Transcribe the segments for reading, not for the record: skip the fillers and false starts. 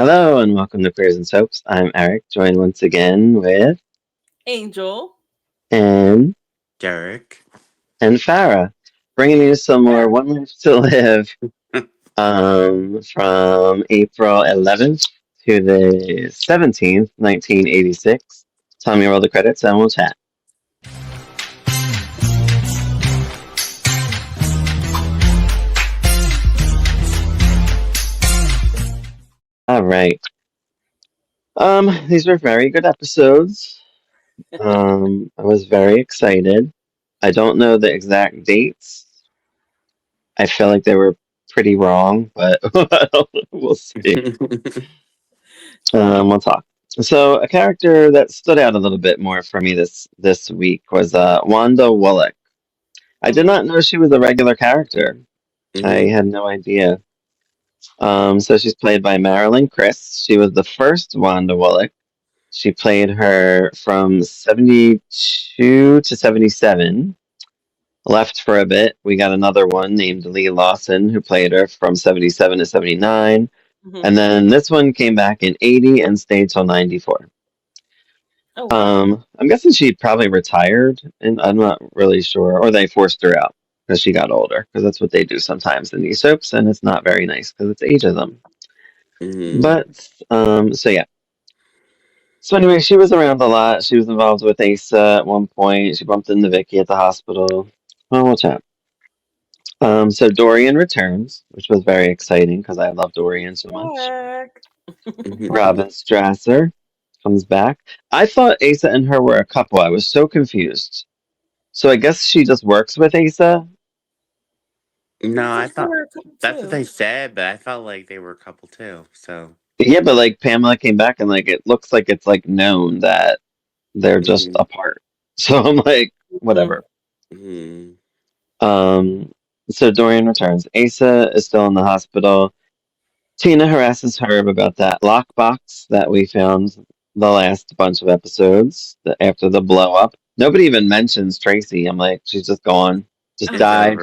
Hello and welcome to Prayers and Soaps. I'm Eric, joined once again with Angel. Anne Derek. and Farah, bringing you some more One Life to Live from April 11th to the 17th, 1986. Tell me roll the credits and we'll chat. All right. These were very good episodes. I was very excited. I don't know the exact dates. I feel like they were pretty wrong, but we'll see. We'll talk. So, a character that stood out a little bit more for me this week was Wanda Wallach. I did not know she was a regular character. I had no idea. So she's played by Marilyn Chris. She was the first Wanda Wallach. She played her from 72 to 77. Left for a bit. We got another one named Lee Lawson who played her from 77 to 79. And then this one came back in 80 and stayed till 94. Oh, wow. I'm guessing she probably retired, and I'm not really sure, or they forced her out because she got older, because that's what they do sometimes in these soaps, and it's not very nice because it's ageism. But so yeah. So anyway, she was around a lot. She was involved with Asa at one point. She bumped into Vicky at the hospital. Well, we'll chat. So Dorian returns, which was very exciting because I love Dorian so much. Robin Strasser comes back. I thought Asa and her were a couple. I was so confused. So I guess she just works with Asa. No, I thought that's what they said, but I felt like they were a couple too. So Yeah, but like Pamela came back and like it looks like it's like known that they're just apart. So I'm like, whatever. So Dorian returns. Asa is still in the hospital. Tina harasses Herb about that lockbox that we found the last bunch of episodes after the blow up. Nobody even mentions Tracy. I'm like, she's just gone. Just died.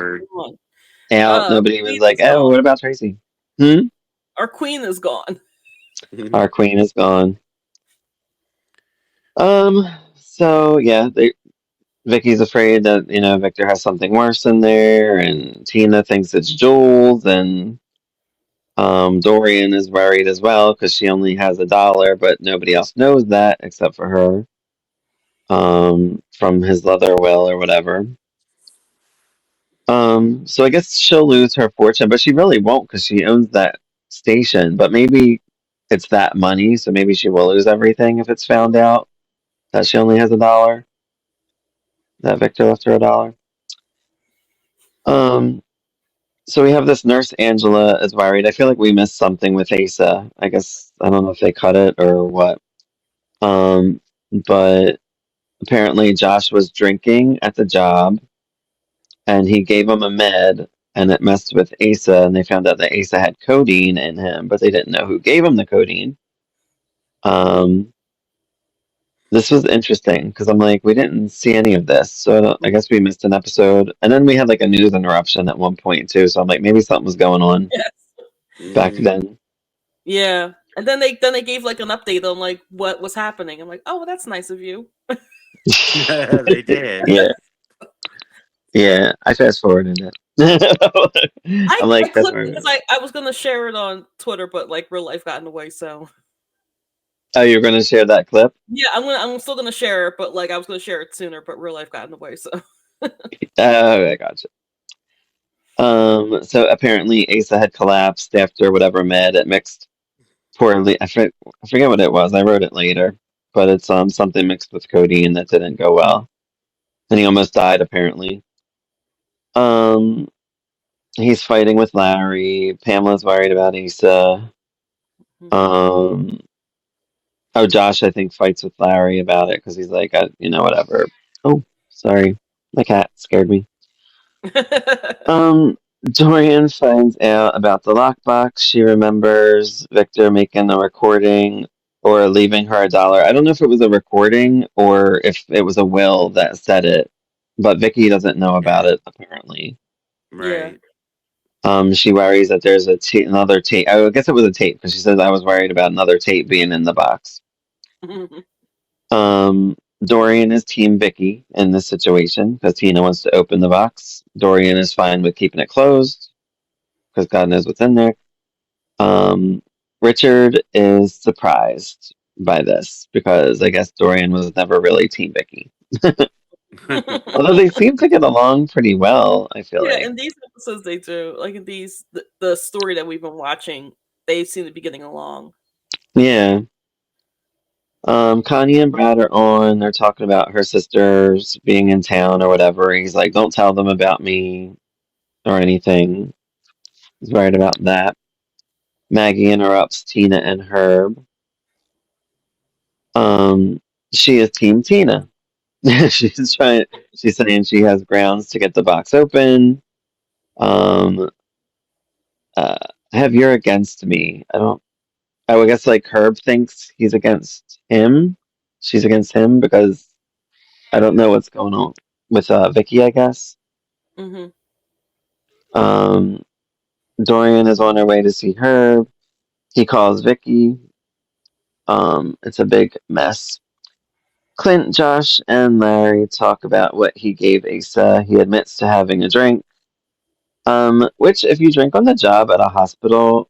Out. Nobody was like, oh, what about Tracy? Our queen is gone. Our queen is gone. So yeah, Vicky's afraid that, Victor has something worse in there, and Tina thinks it's Jules, and Dorian is worried as well because she only has $1, but nobody else knows that except for her. From his leather will or whatever. So I guess she'll lose her fortune, but she really won't because she owns that station. But maybe it's that money, so maybe she will lose everything if it's found out that she only has $1. That Victor left her $1. So we have this nurse Angela is worried. I feel like we missed something with Asa. I guess I don't know if they cut it or what. But apparently Josh was drinking at the job, and he gave him a med, and it messed with Asa, and they found out that Asa had codeine in him, but they didn't know who gave him the codeine. This was interesting because I'm like, we didn't see any of this, so I guess we missed an episode. And then we had like a news interruption at one point too, so I'm like, maybe something was going on back then. Yeah, and then they gave like an update on like what was happening. I'm like, oh, well, that's nice of you. They did. Yeah, I fast forwarded it. I'm like, because I was gonna share it on Twitter, but like real life got in the way. So. Oh, you're gonna share that clip? Yeah, I'm still gonna share it, but like I was gonna share it sooner, but real life got in the way. So. Oh, I gotcha. So apparently Asa had collapsed after whatever med it mixed poorly. I forget what it was. I wrote it later, but it's something mixed with codeine that didn't go well, and he almost died apparently. He's fighting with Larry. Pamela's worried about Asa. Josh I think fights with Larry about it because he's like, whatever. Oh, sorry, my cat scared me. Dorian finds out about the lockbox. She remembers Victor making a recording or leaving her $1. I don't know if it was a recording or if it was a will that said it, but Vicky doesn't know about it apparently. Right. She worries that there's another tape. I guess it was a tape because she says I was worried about another tape being in the box. Dorian is Team Vicky in this situation because Tina wants to open the box. Dorian is fine with keeping it closed because God knows what's in there. Richard is surprised by this because I guess Dorian was never really Team Vicky. Although they seem to get along pretty well, I feel like. In these episodes they do. Like in these, the story that we've been watching, they seem to be getting along. Yeah. Connie and Brad are on. They're talking about her sisters being in town or whatever. He's like, don't tell them about me or anything. He's worried about that. Maggie interrupts Tina and Herb. She is Team Tina. She's trying. She's saying she has grounds to get the box open. Um, have you're against me? I don't. I guess like Herb thinks he's against him. She's against him because I don't know what's going on with Vicky. I guess. Mm-hmm. Dorian is on her way to see Herb. He calls Vicky. It's a big mess. Clint, Josh, and Larry talk about what he gave Asa. He admits to having a drink. Which, if you drink on the job at a hospital,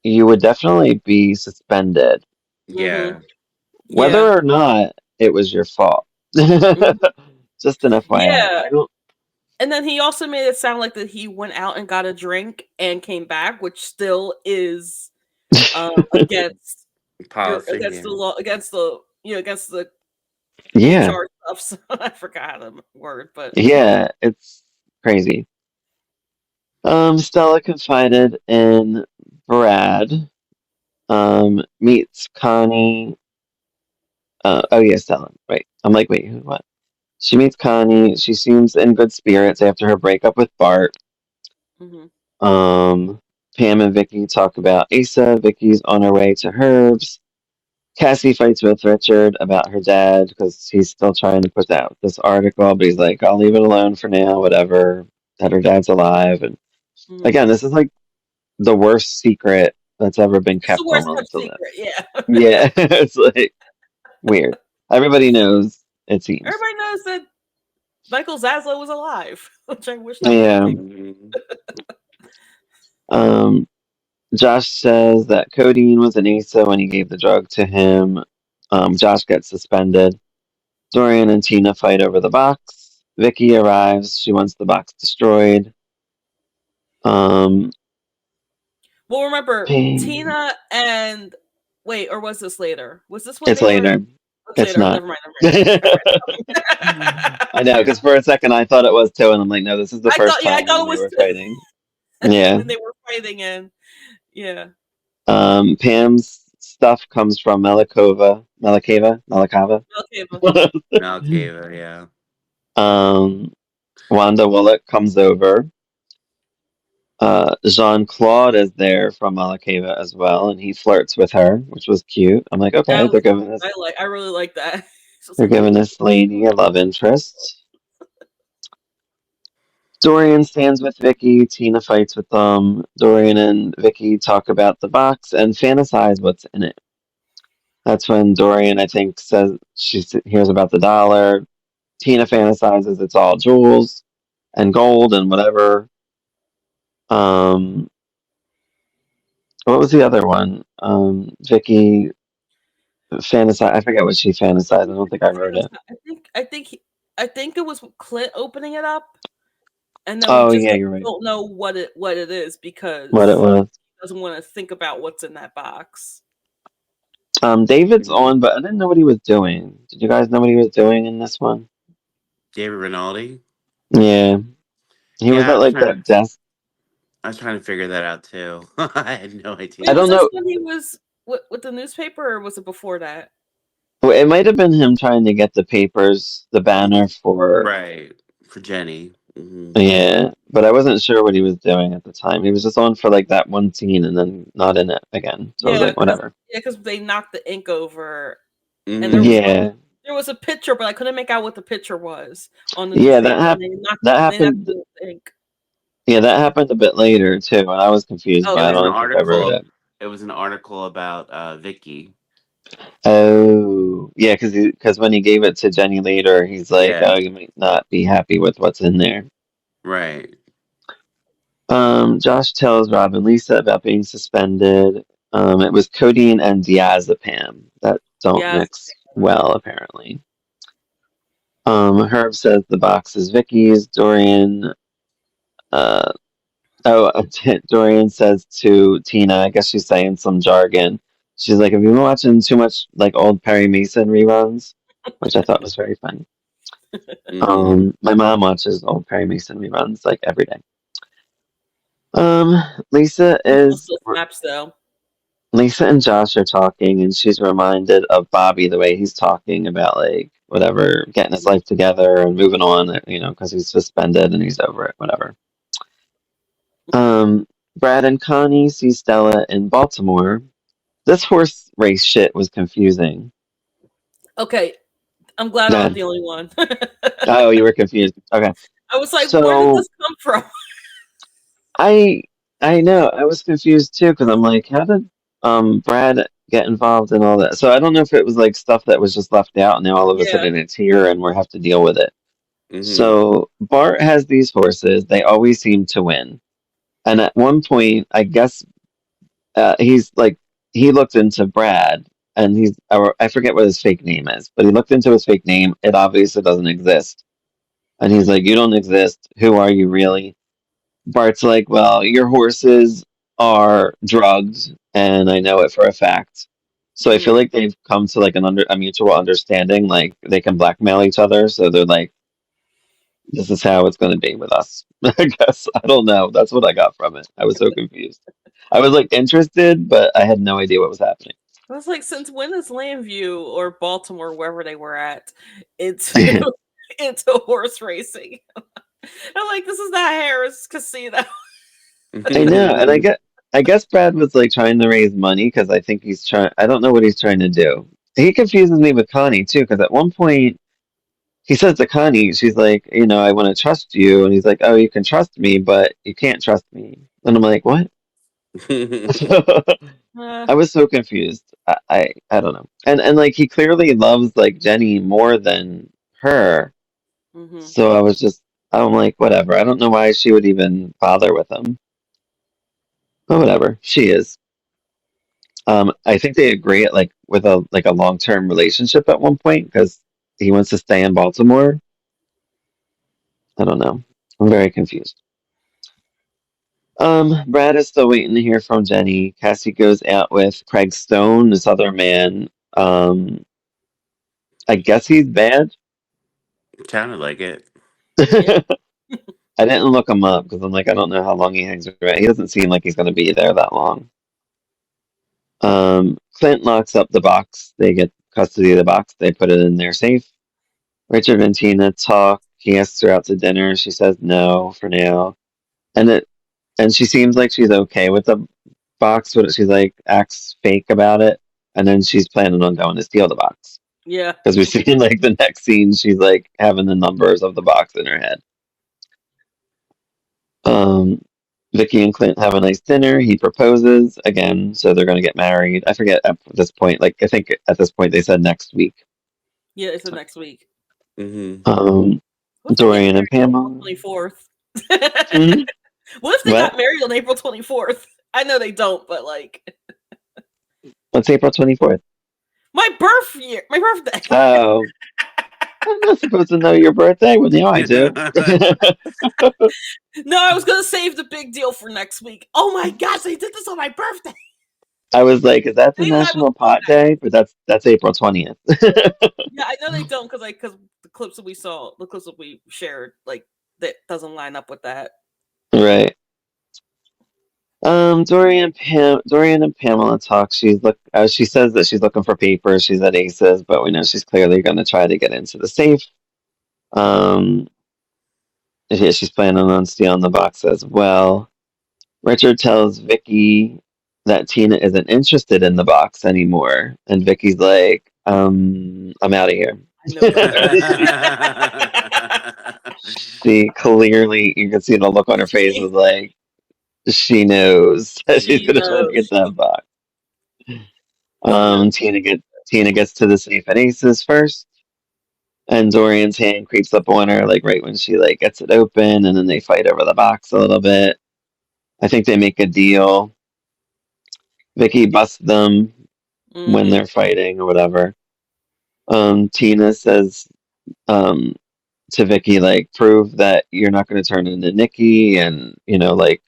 you would definitely be suspended, Yeah. whether or not it was your fault. Just an FYI. Yeah. I don't. And then he also made it sound like that he went out and got a drink and came back, which still is against Policy. against the law, against the against the Yeah. HR stuff. So I forgot the word, but Yeah, it's crazy. Stella confided in Brad. Meets Connie. Oh yeah, Stella. Right. I'm like, wait, who? What? She meets Connie. She seems in good spirits after her breakup with Bart. Pam and Vicky talk about Asa. Vicky's on her way to Herb's. Cassie fights with Richard about her dad because he's still trying to put out this article, but he's like, I'll leave it alone for now, whatever. That her dad's alive. And again, this is like the worst secret that's ever been it's the kept from worst Melissa kept Lynn. secret. Yeah. Yeah, it's like weird. Everybody knows, it seems. Everybody knows that Michael Zaslow was alive, which I wish. Yeah. Josh says that codeine was an Asa when he gave the drug to him. Josh gets suspended. Dorian and Tina fight over the box. Vicky arrives. She wants the box destroyed. Well, remember, Tina and or was this later? Was this when it's later? It's later. not. Never mind. I know, because for a second I thought it was too, and I'm like, no, this is the first time when they were fighting. Yeah, when they were fighting, and yeah. Pam's stuff comes from Malakova. Yeah. Wanda Wallach comes over. Jean-Claude is there from Malakeva as well, and he flirts with her, which was cute. I'm like, okay, they're giving this. I really like that. They're giving this lady a love interest. Dorian stands with Vicky. Tina fights with them. Dorian and Vicky talk about the box and fantasize what's in it. That's when Dorian, I think, says she hears about the dollar. Tina fantasizes it's all jewels and gold and whatever. What was the other one? Vicky fantasize. I forget what she fantasized. I don't think I wrote it. I think it was Clint opening it up, and then Oh we just yeah, you're right. don't know what it is because What it was. He doesn't want to think about what's in that box. David's on, but I didn't know what he was doing. Did you guys know what he was doing in this one? David Rinaldi? Yeah. He was at like that desk. I was trying to figure that out too. I had no idea. Wait, I don't know. When he was with the newspaper, or was it before that? Well, it might have been him trying to get the papers, the banner for Jenny. Yeah, but I wasn't sure what he was doing at the time. He was just on for like that one scene and then not in it again. So I was like, whatever. Yeah, because they knocked the ink over, and there was a picture, but I couldn't make out what the picture was on the newspaper. That happened. That happened. The ink. Yeah, that happened a bit later too, and I was confused, Oh, It but I was okay. an don't think I wrote article. it. It was an article about Vicky. Oh, yeah, because when he gave it to Jenny later, he's like, Yeah. "Oh, you might not be happy with what's in there." Right. Josh tells Rob and Lisa about being suspended. It was codeine and diazepam that don't Yes. mix well, apparently. Herb says the box is Vicky's. Uh, Dorian says to Tina, I guess she's saying some jargon. She's like, "Have you been watching too much like old Perry Mason reruns?" Which I thought was very funny. Mm-hmm. My mom watches old Perry Mason reruns like every day. Um, Lisa This one is still snaps though. Lisa and Josh are talking, and she's reminded of Bobby the way he's talking about like whatever, getting his life together and moving on, because he's suspended and he's over it, whatever. Brad and Connie see Stella in Baltimore. This horse race shit was confusing. Okay, I'm glad I'm not Then, the only one. oh, you were confused. Okay, I was like, where did so this come from? I I know I was confused too because I'm like, how did Brad get involved in all that? So I don't know if it was like stuff that was just left out and now all of a Yeah. sudden it's here and we have to deal with it. Mm-hmm. So Bart has these horses. They always seem to win. And at one point, I guess he's like he looked into Brad, and or I forget what his fake name is, but he looked into his fake name. It obviously doesn't exist, and he's like, "You don't exist. Who are you really?" Bart's like, "Well, your horses are drugged, and I know it for a fact." So I feel Hmm. like they've come to like a mutual understanding, like they can blackmail each other. So they're like, "This is how it's going to be with us." I guess I don't know. That's what I got from it. I was so confused. I was like interested, but I had no idea what was happening. I was like, since when is Landview or Baltimore, wherever they were at, into into horse racing? I'm like, this is not Harris Casino. I know, and I guess Brad was like trying to raise money because I think he's trying. I don't know what he's trying to do. He confuses me with Connie too because at one point he says to Connie, she's like, I want to trust you, and he's like, oh, you can trust me, but you can't trust me, and I'm like, what? Uh, I was so confused. I don't know, and like he clearly loves like Jenny more than her, hmm. so I'm like, whatever. I don't know why she would even bother with him, but whatever. She is. I think they agree at like with a long term relationship at one point because he wants to stay in Baltimore. I don't know. I'm very confused. Brad is still waiting to hear from Jenny. Cassie goes out with Craig Stone, this other man. I guess he's bad. Sounded like it. Yeah. I didn't look him up because I'm like, I don't know how long he hangs around. He doesn't seem like he's going to be there that long. Clint locks up the box. They get custody of the box. They put it in their safe. Richard and Tina talk. He asks her out to dinner. She says no for now, and she seems like she's okay with the box, but she's like acts fake about it, and then she's planning on going to steal the box Yeah. because we see in like the next scene she's like having the numbers of the box in her head. Um, Vicky and Clint have a nice dinner. He proposes again, so they're going to get married. I forget at this point. Like I think at this point they said next week. Yeah, it's the next week. Mm-hmm. Um, What if they get Dorian and married on April Pamela. 24th? Hmm? What if they got What? married on April 24th? I know they don't, but like What's April 24th? my birthday. Oh, I'm not supposed to know your birthday. Well, now I do. No, I was gonna save the big deal for next week. Oh my gosh, they did this on my birthday. I was like, is that the They live National on Pot that. Day? But that's April 20th. Yeah, I know they don't because the clips that we saw, the clips that we shared, like that doesn't line up with that. Right. Dorian and Pamela talk. She says that she's looking for papers. She's at Aces, but we know she's clearly going to try to get into the safe. Um, yeah, she's planning on stealing the box as well. Richard tells Vicky that Tina isn't interested in the box anymore, and Vicky's like, I'm out of here. I know better. She clearly, you can see the look on her face is like, she knows that she's She gonna try to get knows. that box. Yep. Tina gets to the safe at Aces first, and Dorian's hand creeps up on her, like right when she like gets it open, and then they fight over the box a little bit. I think they make a deal. Vicky busts them when Mm-hmm. they're fighting or whatever. Tina says um, to Vicky, like, prove that you're not going to turn into Nikki, and like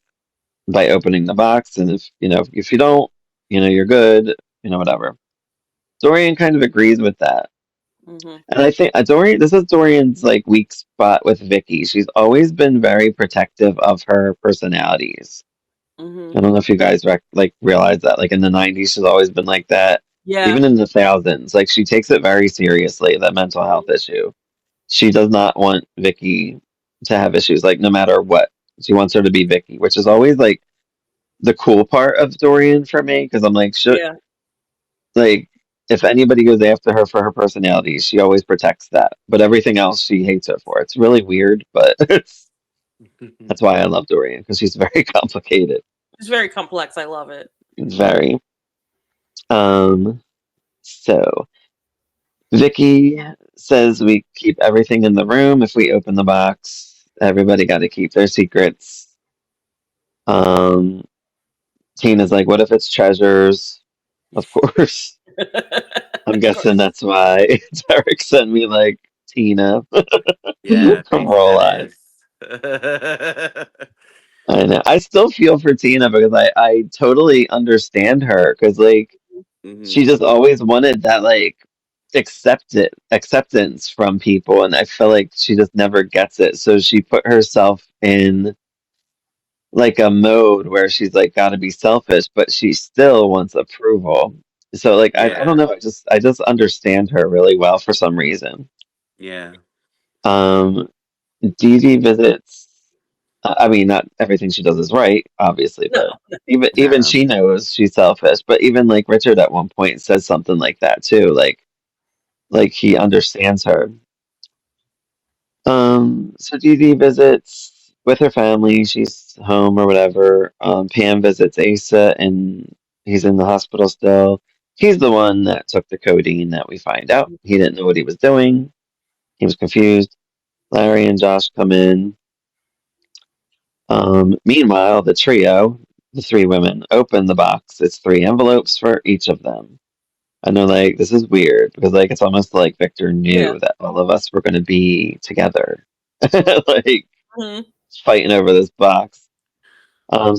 by opening the box, and if you don't, you're good, whatever. Dorian kind of agrees with that. Mm-hmm. And I think this is Dorian's like weak spot with Vicky. She's always been very protective of her personalities. Mm-hmm. I don't know if you guys like realize that. Like in the '90s, she's always been like that. Yeah. Even in the thousands, like she takes it very seriously, that mental health issue. She does not want Vicky to have issues, like no matter what. She wants her to be Vicky, which is always like the cool part of Dorian for me, because I'm like, should Yeah. like if anybody goes after her for her personality, she always protects that. But everything else, she hates her for. It's really weird, but that's why I love Dorian because she's very complicated. It's very complex. I love it. Very. Um. So Vicky says we keep everything in the room. If we open the box, everybody got to keep their secrets. Um. Tina's like, what if it's treasures? Of course. I'm Of guessing course. that's why Derek sent me like Tina Yeah, from basically Roll that Eyes. is. I know. I still feel for Tina because I totally understand her because like she Hmm. just always wanted that like acceptance from people, and I feel like she just never gets it. So she put herself in like a mode where she's like got to be selfish, but she still wants approval. So like I don't Yeah, know. I just understand her really well for some reason. yeah. Um, Dee Dee visits. I mean, not everything she does is right, obviously, No. but even No. she knows she's selfish. But even like Richard at one point says something like that too, like he understands her. So Dee Dee visits with her family. She's home or whatever. Pam visits Asa, and he's in the hospital still. He's the one that took the codeine that we find out. He didn't know what he was doing. He was confused. Larry and Josh come in. Meanwhile, the trio, the three women, open the box. It's three envelopes for each of them. And they're like, this is weird because like it's almost like Victor Yeah. knew that all of us were gonna be together. Like Mhm. fighting over this box. Um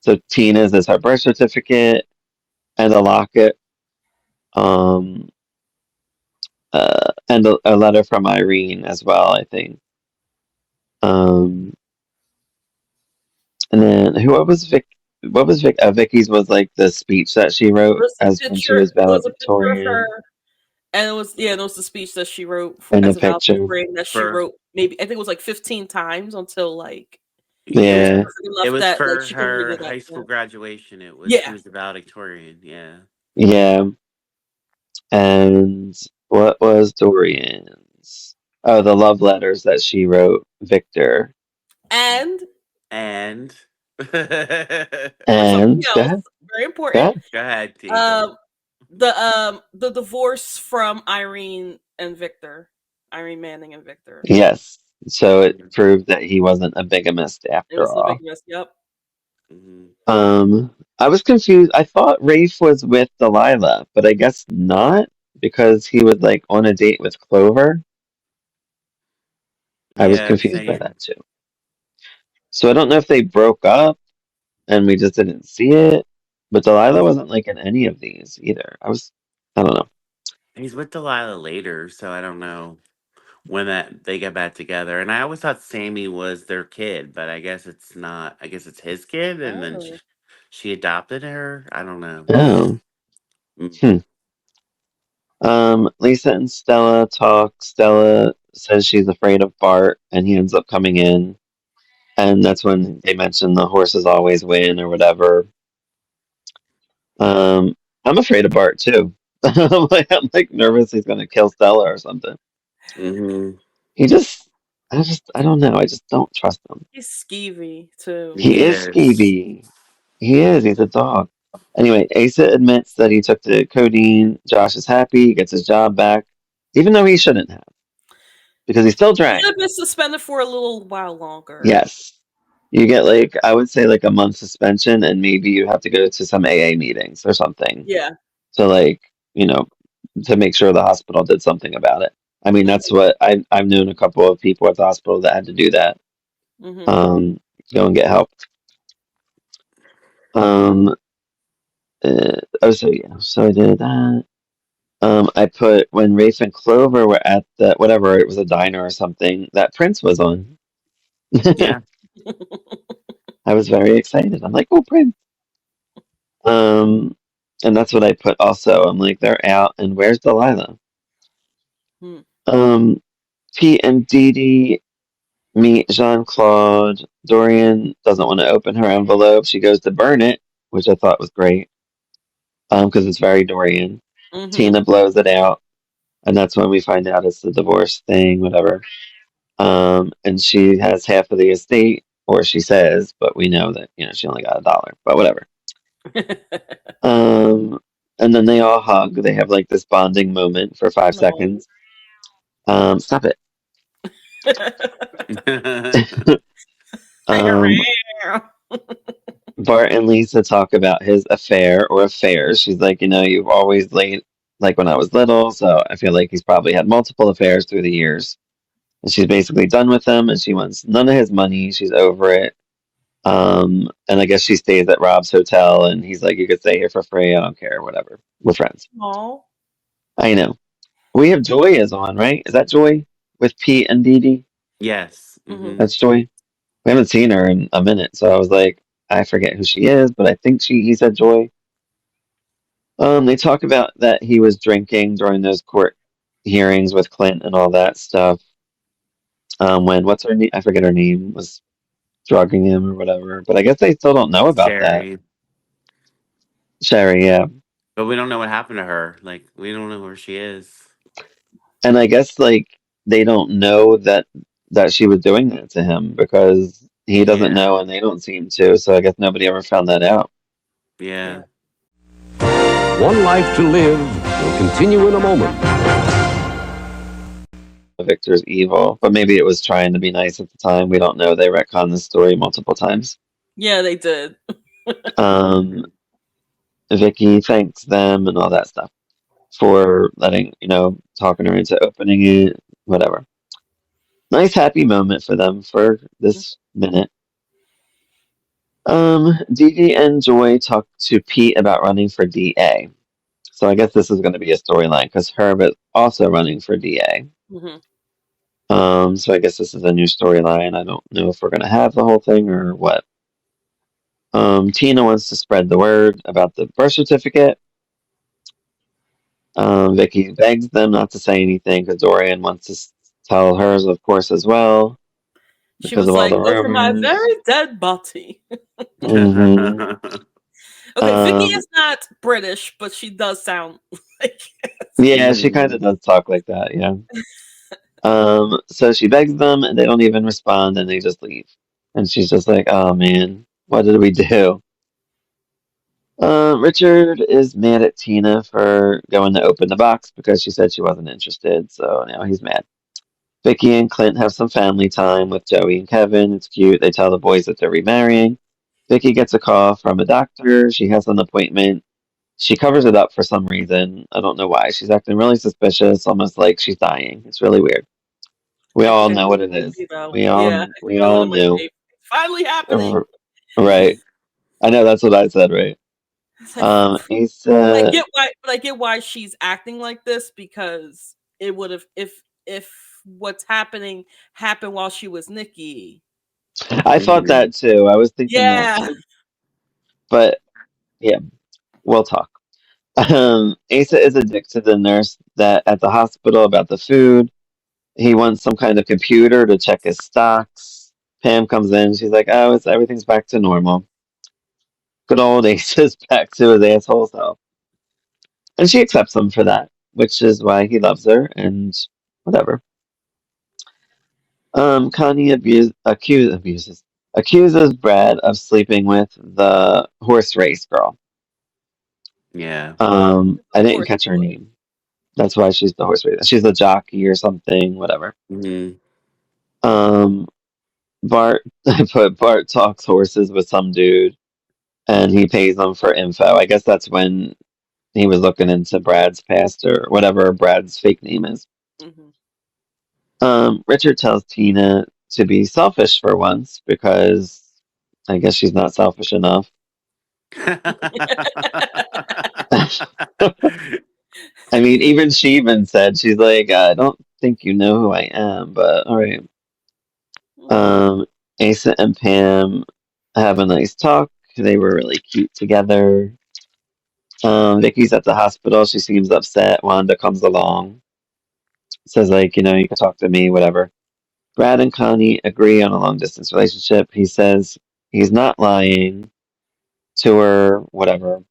so Tina's is her birth certificate and a locket. Um and a letter from Irene as well, I think. Um And then what was Vicky's was like the speech that she wrote as when she was There was a picture of valedictorian her, and it was the speech that she wrote in the as a picture. valedictorian that she For wrote maybe I think it was like 15 times until like it was Yeah, perfect it enough was that like for she couldn't bring her it up. high Yeah. school graduation. It was she Yeah. was the valedictorian. Yeah. yeah. And what was Dorian's? Oh, the love letters that she wrote Victor. And And for something And go else, ahead, very go important, ahead. go ahead, T. Go. um, the divorce from Irene Manning and Victor. Yes. So it Hmm. proved that he wasn't a bigamist It after was the all. big miss. Yep. Hmm. I was confused. I thought Rafe was with Delilah, but I guess not because he was like on a date with Clover. I was Yeah. confused by Same. that too. So I don't know if they broke up and we just didn't see it, but Delilah wasn't like in any of these either. I don't know. He's with Delilah later, so I don't know when that they get back together. And I always thought Sammy was their kid, but I guess it's not. I guess it's his kid, and then Oh. she adopted her. I don't know. Oh. Mm. Hmm. Lisa and Stella talk. Stella says she's afraid of Bart, and he ends up coming in. And that's when they mention the horses always win or whatever. I'm afraid of Bart too. I'm like nervous he's gonna kill Stella or something. Mm-hmm. He just, I don't know. I just don't trust him. He's skeevy too. He He is is. skeevy. He is. He's a dog. Anyway, Asa admits that he took the codeine. Josh is happy. He gets his job back, even though he shouldn't have, because he still He should drank. have been suspended for a little while longer. Yes. You get like, I would say like a month suspension, and maybe you have to go to some AA meetings or something Yeah. to like, you know, to make sure the hospital did something about it. I mean, that's Hmm. what I've known a couple of people at the hospital that had to do that. Hmm. Um, go and get help. Um, oh, so yeah, so I did that. I put when Rafe and Clover were at the whatever it was a diner or something that Prince was on. Yeah. I was very excited. I'm like, oh, Prince. Um, and that's what I put also. I'm like, they're out, and where's Delilah? Hmm. Um, Pete and Dee Dee meet Jean Claude. Dorian doesn't want to open her envelope. She goes to burn it, which I thought was great. Because it's very Dorian. Hmm. Tina blows it out, and that's when we find out it's the divorce thing, whatever. And she has half of the estate, or she says, but we know that she only got $1, but whatever. Um, and then they all hug. They have like this bonding moment for five No. seconds. Stop it. Um, Bart and Lisa talk about his affair or affairs. She's like, you've always laid like when I was little, so I feel like he's probably had multiple affairs through the years. And she's basically done with him, and she wants none of his money. She's over it. And I guess she stays at Rob's hotel, and he's like, "You could stay here for free. I don't care. Whatever. We're friends." No. I know. We have Joy is on, right? Is that Joy with Pete and Dee Dee? Yes. Hmm. Mm-hmm. That's Joy. We haven't seen her in a minute, so I was like, I forget who she is, but I think he said Joy. They talk about that he was drinking during those court hearings with Clint and all that stuff. When what's her name? I forget her name was drugging him or whatever. But I guess they still don't know about that. Sherry. Sherry, yeah. But we don't know what happened to her. Like, we don't know where she is. And I guess like they don't know that she was doing that to him because he doesn't Yeah. know and they don't seem to. So I guess nobody ever found that out. Yeah. Yeah. One life to live will continue in a moment. Victor's evil, but maybe it was trying to be nice at the time. We don't know. They retcon the story multiple times. Yeah, they did. Um, Vicky thanks them and all that stuff for letting talking her into opening it. Whatever. Nice happy moment for them for this minute. Dee Dee and Joy talk to Pete about running for DA. So I guess this is going to be a storyline because Herb is also running for DA. Hmm. So I guess this is a new storyline. I don't know if we're going to have the whole thing or what. Tina wants to spread the word about the birth certificate. Vicky begs them not to say anything because Dorian wants to tell hers, of course, as well She because was of all like, the over my rumors. very dead body. Hmm Okay, Vicky Um, is not British, but she does sound like it. yeah, she kind Mhm. of does talk like that. Yeah. So she begs them, and they don't even respond, and they just leave. And she's just like, "Oh man, what did we do?" Richard is mad at Tina for going to open the box because she said she wasn't interested. So now he's mad. Vicky and Clint have some family time with Joey and Kevin. It's cute. They tell the boys that they're remarrying. Vicky gets a call from a doctor. She has an appointment. She covers it up for some reason. I don't know why. She's acting really suspicious, almost like she's dying. It's really weird. We I all think I know know what the it is. movie though. We Yeah, all I we think I know all the movie. knew. It's finally happening. Right. I know that's what I said, right? It's like, but I Asa, get why, but I get why she's acting like this because it would have if what's happening happened while she was Nikki. I thought Mhm. that too. I was thinking that Yeah. too. But yeah, we'll talk. Asa is a dick to the nurse that at the hospital about the food. He wants some kind of computer to check his stocks. Pam comes in. She's like, "Oh, everything's back to normal." Good old Asa's back to his asshole self, and she accepts him for that, which is why he loves her and whatever. Connie accuses Brad of sleeping with the horse race girl. Yeah. The I didn't horse catch her boy. name. That's why she's the horse race. She's a jockey or something, whatever. Hmm. Um, Bart, I put Bart talks horses with some dude, and he pays them for info. I guess that's when he was looking into Brad's past or whatever Brad's fake name is. Hmm. Richard tells Tina to be selfish for once because I guess she's not selfish enough. I mean, even she even said, she's like, I don't think you know who I am, but all right. Hmm. Um, Asa and Pam have a nice talk. They were really cute together. Vicky's at the hospital. She seems upset. Wanda comes along, says like, you can talk to me, whatever. Brad and Connie agree on a long distance relationship. He says he's not lying to her, whatever.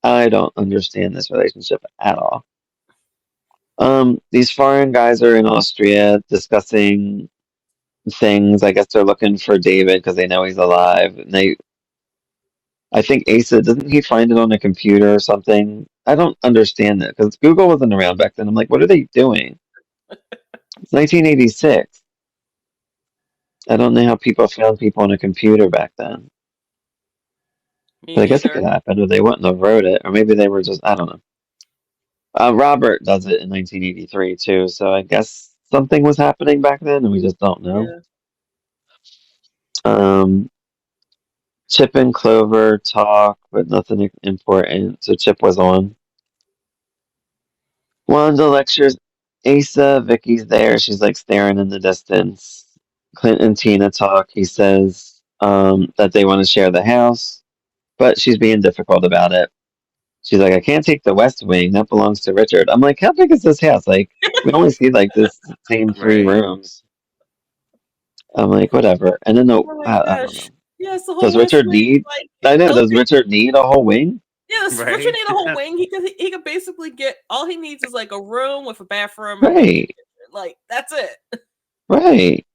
I don't understand this relationship at all. These foreign guys are in Austria discussing things. I guess they're looking for David because they know he's alive. And I think Asa, doesn't he find it on a computer or something? I don't understand that because Google wasn't around back then. I'm like, what are they doing? It's 1986. I don't know how people found people on a computer back then. Me But I guess it could neither. happen, or they wouldn't have wrote it, or maybe they were just, I don't know. Robert does it in 1983 too, so I guess something was happening back then, and we just don't know. Yeah. Um, Chip and Clover talk, but nothing important. So Chip was on. Wanda lectures Asa. Vicky's there. She's like staring in the distance. Clint and Tina talk. He says that they want to share the house, but she's being difficult about it. She's like, I can't take the West Wing. That belongs to Richard. I'm like, how big is this house? Like, we only see like this same three Right. rooms. I'm like, whatever. And then Oh my I don't gosh. know. Yes, the whole Does West Richard Wing. need? Like, I know. Does okay, Richard need a whole wing? yes, Richard Right. need a whole wing. He could basically get all he needs is like a room with a bathroom and maybe a Right, kitchen. Like that's it. right.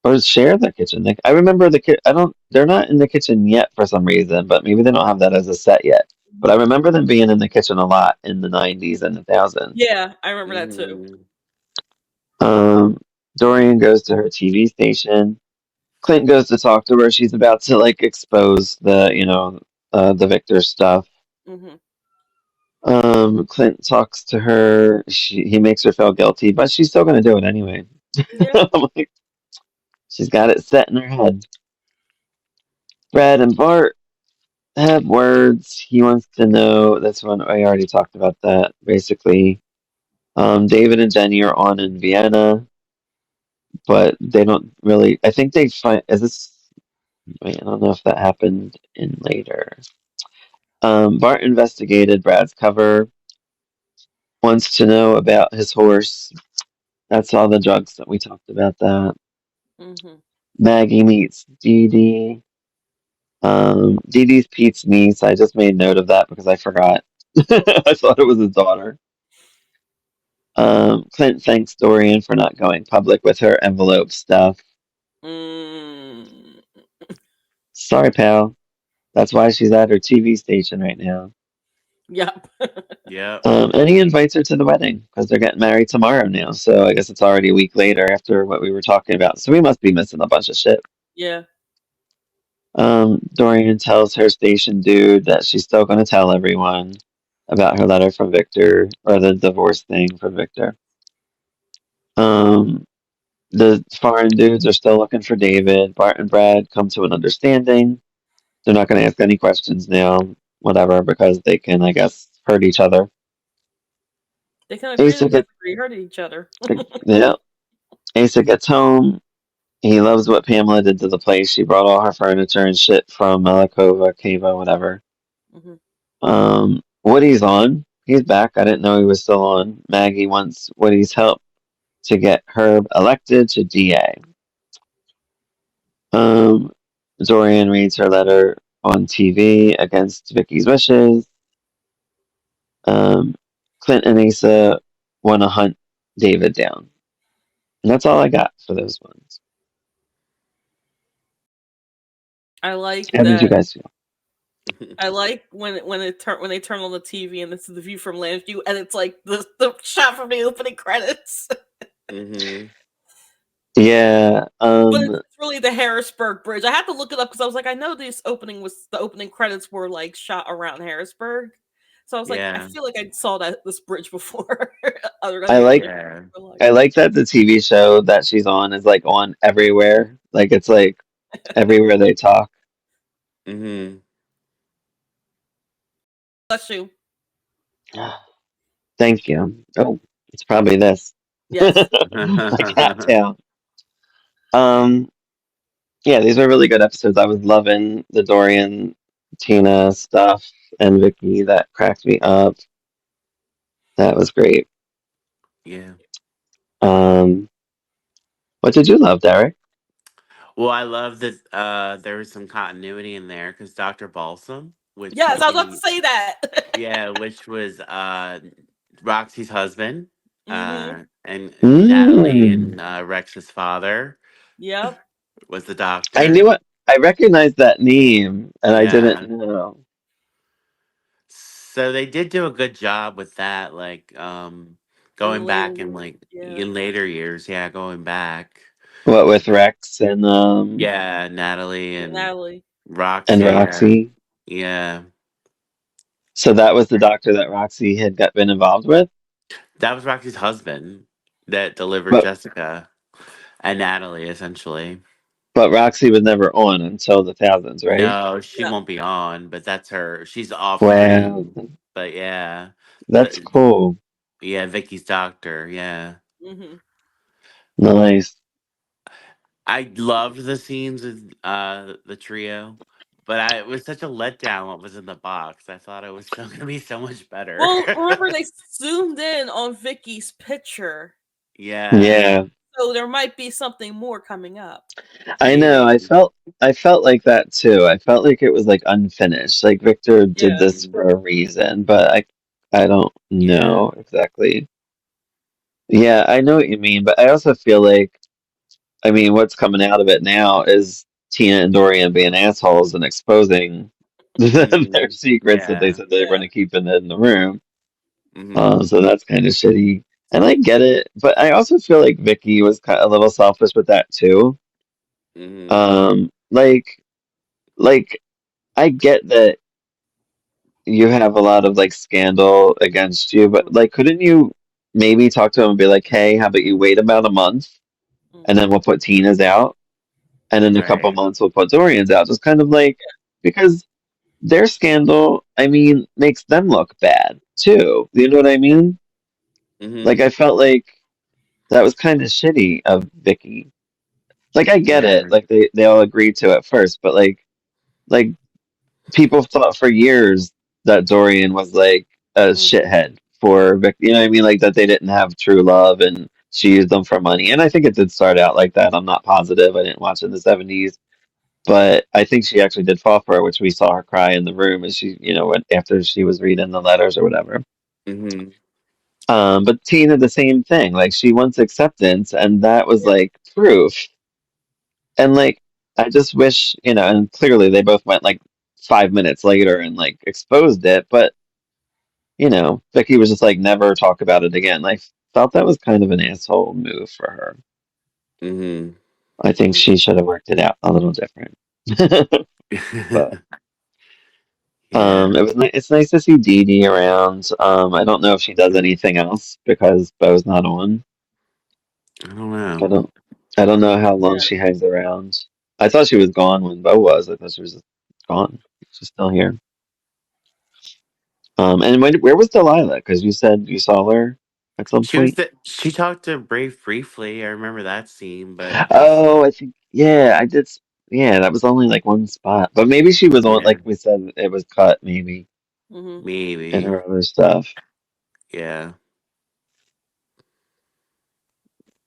Or share the kitchen. Like, I remember the kid. I don't. They're not in the kitchen yet for some reason, but maybe they don't have that as a set yet. But I remember them being in the kitchen a lot in the '90s and the thousands. Yeah, I remember that too. Hmm. Um, Dorian goes to her TV station. Clint goes to talk to her. She's about to like expose the Victor stuff. Hmm. Clint talks to her. He makes her feel guilty, but she's still gonna do it anyway. Yeah. I'm like, she's got it set in her head. Brad and Bart have words. He wants to know. That's one I already talked about that. Basically, David and Jenny are on in Vienna, but they don't really. I think they find. Is this? Wait, I don't know if that happened in later. Bart investigated Brad's cover, wants to know about his horse. That's all the drugs that we talked about. That Hmm. Maggie meets Dee Dee. Dee Dee's Pete's niece. I just made note of that because I forgot. I thought it was his daughter. Clint thanks Dorian for not going public with her envelope stuff. Mm. Sorry, pal. That's why she's at her TV station right now. Yep. Yep. And he invites her to the wedding because they're getting married tomorrow now. So I guess it's already a week later after what we were talking about. So we must be missing a bunch of shit. Yeah. Dorian tells her station dude that she's still going to tell everyone about her letter from Victor or the divorce thing from Victor. Um, the foreign dudes are still looking for David. Bart and Brad come to an understanding. They're not going to ask any questions now, whatever, because they can, I guess, hurt each other. They can agree to Asa gets, disagree, hurt each other. yeah, Asa gets home. He loves what Pamela did to the place. She brought all her furniture and shit from Melikova, Kiva, whatever. Hmm. Woody's on. He's back. I didn't know he was still on. Maggie wants Woody's help to get Herb elected to DA. Um, Dorian reads her letter on TV against Vicky's wishes. Um, Clint and Asa want to hunt David down. And that's all I got for those ones. I like How did you that. guys feel? I like when they turn on the TV and this is the view from Landview and it's like the shot from the opening credits. Mm-hmm. Yeah. But it's really the Harrisburg Bridge. I had to look it up because I was like, I know the opening credits were like shot around Harrisburg. So I was like, I Yeah. feel like I saw this bridge before. Other than I the like opening Yeah. I like that the TV show that she's on is like on everywhere. Like it's like everywhere they talk. Mm-hmm. Bless you. Thank you. Oh, it's probably this. Yes. I can't tell. Um, yeah, these are really good episodes. I was loving the Dorian, Tina stuff, and Vicky. That cracked me up. That was great. Yeah. Um, what did you love, Derek? Well, I love that there was some continuity in there because Dr. Balsam, which Yes, would I was about to be say that. yeah, which was Roxy's husband, Mm-hmm. and Natalie Mm. and Rex's father Yep. was the I knew doctor. it. I recognized that name, and I didn't Yeah. know. So they did do a good job with that, like In the going later back in years. like Yeah. in later years, yeah, going back. What with Rex Yeah, Natalie Natalie. and Roxy, yeah. Roxy. Yeah. So that was the doctor that Roxy had been involved with. That was Roxy's husband that delivered But Jessica and Natalie essentially. but Roxy was never on until the thousands, right? No, she Yep. won't be on, but that's her. She's off Wow, screen. But yeah. that's The, cool. yeah, Vicky's doctor, yeah. Mm-hmm. Nice. I loved the scenes with the trio, but it was such a letdown what was in the box. I thought it was still gonna be so much better. Well, remember they zoomed in on Vicky's picture, Yeah, Yeah, so there might be something more coming up. I know. maybe. I felt like that too. I felt like it was like unfinished. Like Victor did Yeah. this for a reason, but I don't Yeah. know exactly. Yeah, I know what you mean, but I also feel like I mean what's coming out of it now is Tina and Dorian being assholes and exposing their Hmm. secrets that they Yeah. said they were going Yeah. to keep in the room. Hmm. So that's kind of shitty. And I get it, but I also feel like Vicky was kind of a little selfish with that too. Hmm. Um, like, like I get that you have a lot of like scandal against you, but like, couldn't you maybe talk to him and be like, "Hey, how about you wait about a month, and Mm-hmm. then we'll put Tina's out, and in a couple Right. months we'll put Dorian's out." Just kind of like because their scandal, I mean, makes them look bad too. You know what I mean? Like, Hmm. I felt like that was kind of shitty of Vicky. Like I get it. Yeah. Like they all agreed to it first, but like people thought for years that Dorian was like a Mm-hmm. shithead for Vic. You know what I mean? Like that they didn't have true love and she used them for money. And I think it did start out like that. I'm not positive. I didn't watch it in the '70s, but I think she actually did fall for it, which we saw her cry in the room as she, after she was reading the letters or whatever. Hmm. But Tina, the same thing. Like she wants acceptance, and that was Yeah. like proof. And like, I just wish, and clearly they both went like 5 minutes later and like exposed it, but Vicky was just like, never talk about it again. I felt that was kind of an asshole move for her. Hmm. I think she should have worked it out a little different. But Yeah. it's nice to see Dee Dee around. I don't know if she does anything else because Bo's not on. I don't I know. don't I don't know how long Yeah. she hangs around. I thought she was gone when Bo was. I thought she was gone. She's still here. And where was Delilah? Because you said you saw her at some point. She talked to Brave briefly. I remember that scene, but just Oh, I think yeah, I did. Yeah, that was only like one spot, but maybe she was on. yeah, Like we said, it was cut maybe Mm-hmm. in maybe. her other stuff. Yeah.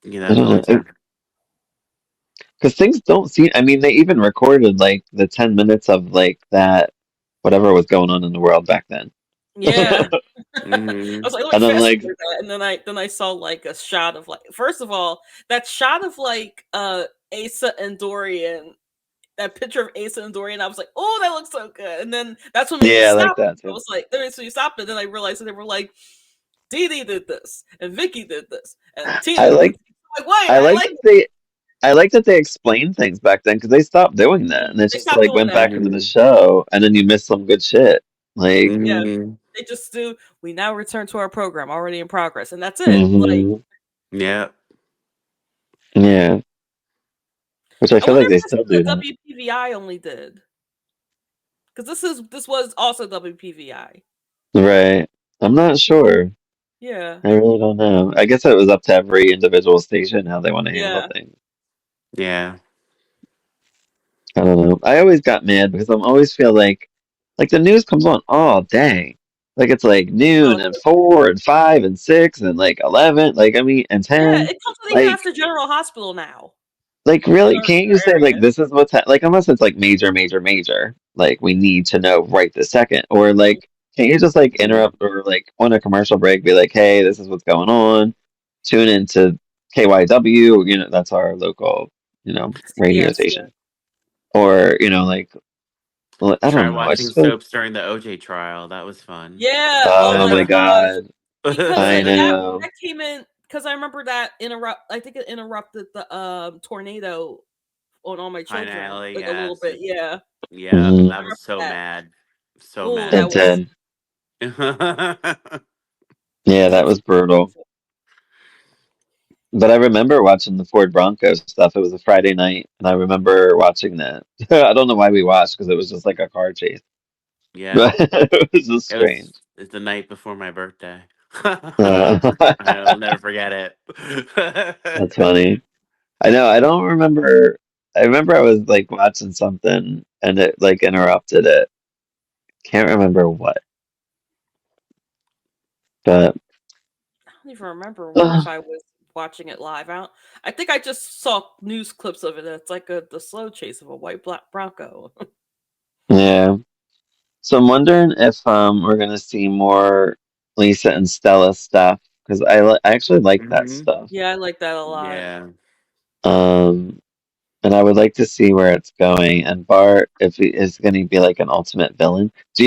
Yeah, I that's don't the only know time. because things don't seem. I mean, they even recorded like the 10 minutes of like that whatever was going on in the world back then. Yeah. I Hmm. was like, let me And then fast like forward that, and then I saw like a shot of like first of all that shot of like Asa and Dorian that picture of Asa and Dorian. I was like, oh, that looks so good. And then that's what made me Yeah, I like stop. that I too. was like, so you stopped, and then I realized that they were like, Dee Dee did this, and Vicky did this, and I Tina did like this. I'm like, wait, I I like like that I like that they explained things back then because they stopped doing that and it they just stopped like doing went that. back into the Mhm. show and then you missed some good shit. Like, Yeah, Mhm. they just do. We now return to our program already in progress, and that's it. Like, hmm Yeah. yeah, which I I feel wonder like if they that's still do what that. the WPVI only did, because this was also WPVI. Right. I'm not sure. Yeah, I really don't know. I guess it was up to every individual station how they want to handle yeah, things. Yeah. I don't know. I always got mad because I'm always feel like the news comes on all day. Like it's like noon oh, and 4 and 5 and 6 and like 11. Like I mean and yeah. 10. It comes even Like after General Hospital now in really, our can't you say like area. this is what's like unless it's like major, major, major. Like we need to know right this second, or like can't you just like Mhm. interrupt or like on a commercial break be like, hey, this is what's going on. Tune into KYW. You know that's our local radio CBS, yeah, station, or like well, I Try don't know. I watching just feel like, soaps during the OJ trial. That was fun. yeah. Oh oh my my gosh, god, because I that know. that came in because I remember that interrupt. I think it interrupted the tornado on All My Pine Children Alley, like a little yes. bit. Yeah, Yeah, Mhm. I was so that. mad. So Oh, It that mad. was did. Yeah, that that was was brutal. But I remember watching the Ford Bronco stuff. It was a Friday night, and I remember watching that. I don't know why we watched because it was just like a car chase. Yeah. But it was just strange. It's the night before my birthday. Uh, I'll never forget that's it. funny. I know. I don't remember. I remember I was like watching something and it like interrupted it. Can't remember what, but I don't even remember if uh, I was watching it live. I think I just saw news clips of it. It's like the slow chase of a white black Bronco. yeah. So I'm wondering if we're gonna see more Lisa and Stella stuff because I actually like that Hmm. stuff. Yeah, I like that a lot. Yeah. Um, and I would like to see where it's going. And Bart, if he is going to be like an ultimate villain, Do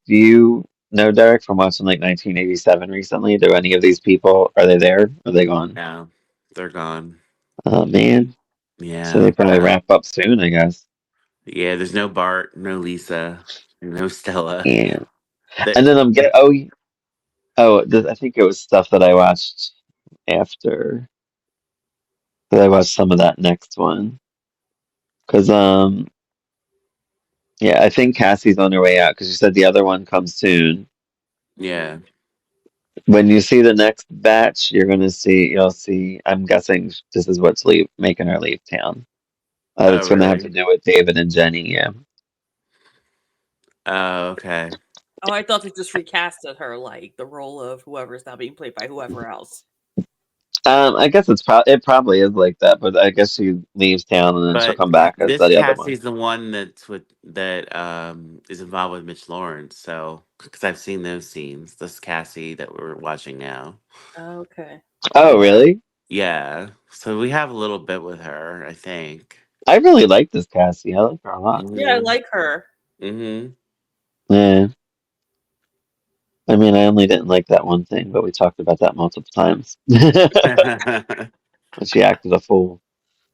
you know Derek from watching like 1987 recently? Do any of these people are they there? Are they gone? Yeah. They're gone. Oh man, so they Yeah. probably wrap up soon, I guess. Yeah. There's no Bart, no Lisa, no Stella. Yeah, That. and then I think it was stuff that I watched after that. I watched some of that next one because yeah, I think Cassie's on her way out because you said the other one comes soon. Yeah. When you see the next batch, you'll see, I'm guessing this is what's making her leave town. Oh, It's going to have to really? do with David and Jenny, yeah. Oh, okay. Oh, I thought they just recasted her like the role of whoever is now being played by whoever else. I guess it probably is like that, but I guess she leaves town and then she'll But come back as this the other one. Cassie's the one that is involved with Mitch Lawrence. So because I've seen those scenes, this Cassie that we're watching now. Okay. Oh, really? Yeah, so we have a little bit with her, I think. I really like this Cassie. I like her a lot. Yeah, I Mhm. like her. Mhm. Yeah. I mean, I only didn't like that one thing, but we talked about that multiple times. When she acted a fool.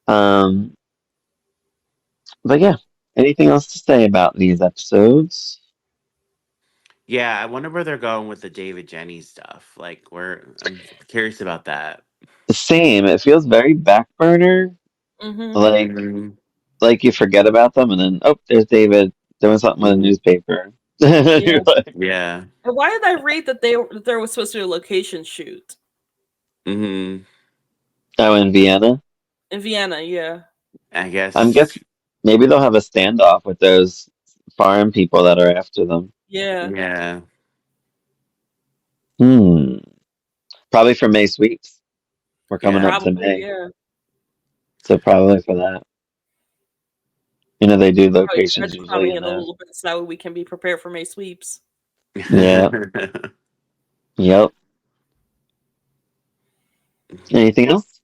Um, but yeah. Anything else to say about these episodes? Yeah, I wonder where they're going with the David Jenny stuff. Like, where I'm curious about that. Same. It feels very back burner. Mm-hmm. Like Mhm. like you forget about them and then there's David doing something with a Mhm. newspaper. Yeah. You're like, Yeah. And why did I read that there was supposed to be a location shoot Mhm. oh, in Vienna. in Vienna? Yeah. I I'm guess. guess maybe they'll have a standoff with those foreign people that are after them. Yeah. Yeah. Hmm. Probably for May sweeps. We're coming Yeah. up to Probably. May, Yeah. so probably for that. They do That locations should usually probably in handle a the. little bit so we can be prepared for May sweeps. Yeah. Yep. Anything else?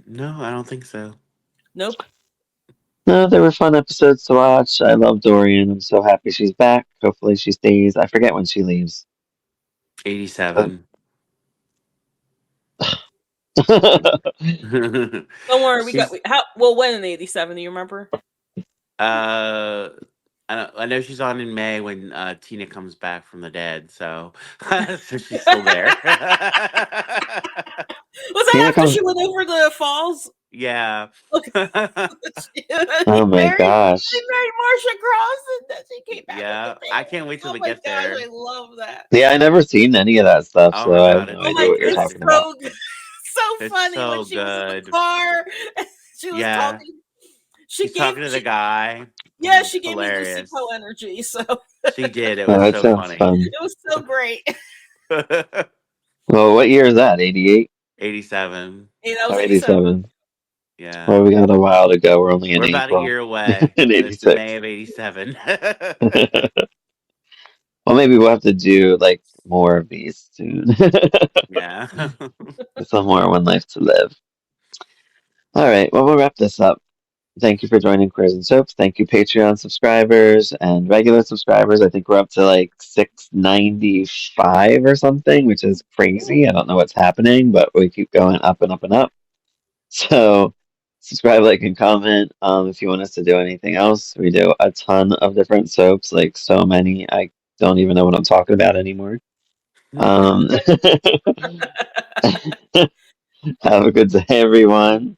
No, I don't think so. Nope. No, they were fun episodes to watch. I love Dorian. I'm so happy she's back. Hopefully she stays. I forget when she leaves. 87. Don't worry, She's when in '87? Do you remember? I know she's on in May when Tina comes back from the dead, so so she's still there. Was that Tina after comes. she went over the falls? Yeah. Okay. Oh my gosh. They married Marsha Cross, and then she came back with Yeah. the baby. I can't wait till Oh they my get gosh, there. I love that. Yeah, I never seen any of that stuff, Oh so my I have god, no it's Oh idea my, what you're good. it's talking about. so so It's funny when so she was in the good. car. She was Yeah. talking. She's talking to the guy. Yeah, It's she gave me Lucy hilarious. Poe energy, so She did. It Oh, was it so sounds funny. fun. it was so great. Well, what year is that? 88? 87. That was Or '87. 87? Yeah. Well, we got a while to go. We're only in We're about a April. year away, In and it's 86. May of 87. Well, maybe we'll have to do like more of these soon. Yeah. Some more One Life to Live. All right, well, we'll wrap this up. Thank you for joining Queers and Soaps. Thank you, Patreon subscribers and regular subscribers. I think we're up to like 695 or something, which is crazy. I don't know what's happening, but we keep going up and up and up. So subscribe, like, and comment. If you want us to do anything else, we do a ton of different soaps, like so many. I don't even know what I'm talking about anymore. Um, have a good day, everyone.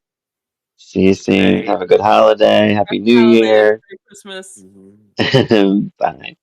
See you soon. Right. Have a good holiday. Happy New Holiday, Year. Merry Christmas. Mhm. Bye.